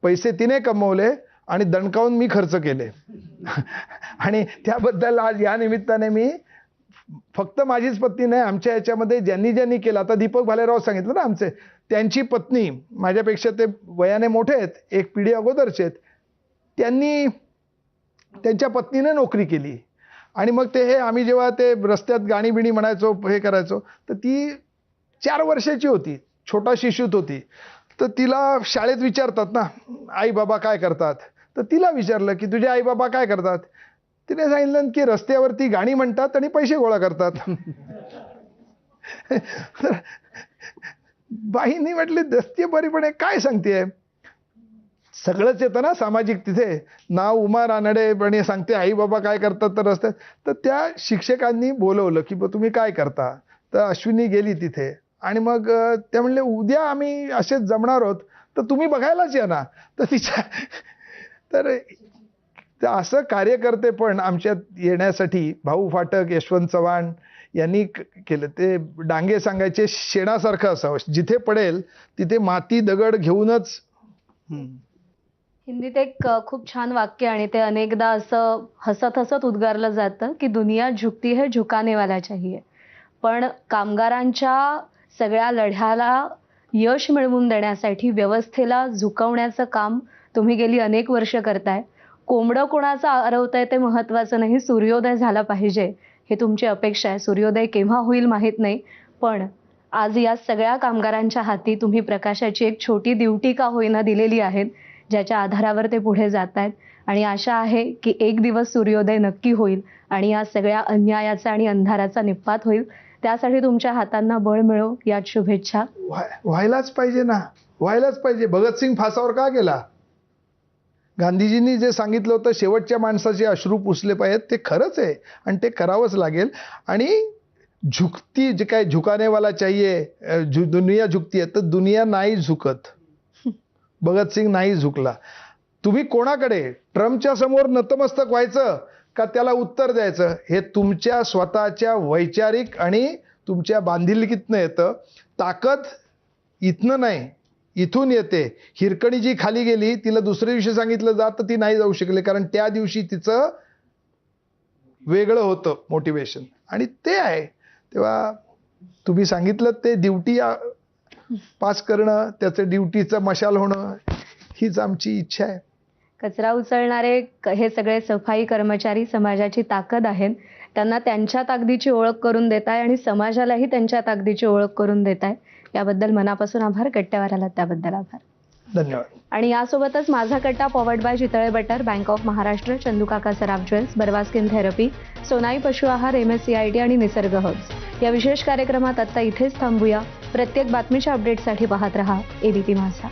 पैसे तिने कमवले आणि दणकावून मी खर्च केले. आणि त्याबद्दल आज या निमित्ताने मी फक्त माझीच पत्नी नाही, आमच्या याच्यामध्ये ज्यांनी ज्यांनी केलं, आता दीपक भालेराव सांगितलं ना आमचे, त्यांची पत्नी माझ्यापेक्षा ते वयाने मोठे आहेत, एक पिढी अगोदरचे आहेत, त्यांनी त्यांच्या पत्नीने नोकरी केली. आणि मग ते हे आम्ही जेव्हा ते रस्त्यात गाणी बिणी म्हणायचो, हे करायचो, तर ती 4 वर्षाची होती, छोटा शिशूत होती. तर तिला शाळेत विचारतात ना, आई बाबा काय करतात, तर तिला विचारलं की तुझे आई बाबा काय करतात. तिने सांगितलं की रस्त्यावरती गाणी म्हणतात आणि पैसे गोळा करतात. बाईंनी म्हटले दस्ते बरीपणे काय सांगतेय, सगळंच येतं ना सामाजिक तिथे. नाव उमा रानडे आणि सांगते आई बाबा काय करतात तर रस्त्यात. तर त्या शिक्षकांनी बोलवलं की तुम्ही काय करता. तर अश्विनी गेली तिथे आणि मग त्या म्हणले उद्या आम्ही असेच जमणार आहोत तर तुम्ही बघायलाच या ना. तर तिच्या तर असं कार्यकर्ते पण आमच्यात येण्यासाठी भाऊ फाटक, यशवंत चव्हाण यांनी केलं. ते डांगे सांगायचे शेणासारखं असावं, जिथे पडेल तिथे माती दगड घेऊनच. हिंदीत एक खूप छान वाक्य आणि ते अनेकदा असं हसत हसत उद्गारलं जातं की दुनिया झुकती है झुकाने वाला चाहिए. पण कामगारांच्या सगळ्या लढ्याला यश मिळवून देण्यासाठी व्यवस्थेला झुकवण्याचं काम तुम्ही गेली अनेक वर्ष करताय. कोंबडं कोणाचं आरवतंय ते महत्त्वाचं नाही, सूर्योदय झाला पाहिजे हे तुमची अपेक्षा आहे. सूर्योदय केव्हा होईल माहीत नाही, पण आज या सगळ्या कामगारांच्या हाती तुम्ही प्रकाशाची एक छोटी दिवटी का होईना दिलेली आहे, ज्याच्या आधारावर ते पुढे जात आहेत. आणि आशा आहे की एक दिवस सूर्योदय नक्की होईल आणि या सगळ्या अन्यायाचा आणि अंधाराचा निपात होईल. त्यासाठी तुमच्या हातांना बळ मिळो यात शुभेच्छा. व्हायलाच पाहिजे ना, व्हायलाच पाहिजे. भगतसिंग फासावर का गेला. गांधीजींनी जे सांगितलं होतं शेवटच्या माणसाचे अश्रू पुसले पाहिजेत, ते खरंच आहे आणि ते करावंच लागेल. आणि झुकती जे काय झुकानेवाला चाहिए, दुनिया झुकती आहे तर दुनिया नाही झुकत. भगतसिंग नाही झुकला. तुम्ही कोणाकडे, ट्रम्पच्या समोर नतमस्तक व्हायचं का त्याला उत्तर द्यायचं, हे तुमच्या स्वतःच्या वैचारिक आणि तुमच्या बांधिलकीतनं येतं. ताकद इथनं नाही, इथून येते. हिरकणी जी खाली गेली तिला दुसऱ्या दिवशी सांगितलं जात तर ती नाही जाऊ शकली, कारण त्या दिवशी तिचं वेगळं होतं मोटिवेशन आणि ते आहे. तेव्हा तुम्ही सांगितलं ते ड्युटी पास करणं, त्याचं ड्युटीचं मशाल होणं, हीच आमची इच्छा आहे. कचरा उचलणारे हे सगळे सफाई कर्मचारी समाजाची ताकद आहेत. त्यांना त्यांच्या ताकदीची ओळख करून देताय आणि समाजालाही त्यांच्या ताकदीची ओळख करून देताय. याबद्दल मनापासून आभार. कट्ट्यावर आलात त्याबद्दल आभार. धन्यवाद. आणि यासोबतच माझा कट्टा powered by Chitale butter, bank of Maharashtra, चंदूकाका Saraf jewels, Barva skin therapy, Sonai पशु आहार, MSCIT आणि निसर्ग हर्ब्स या विशेष कार्यक्रमात आत्ता इथेच थांबूया. प्रत्येक बातमीच्या अपडेटसाठी पाहत रहा ABP माझा.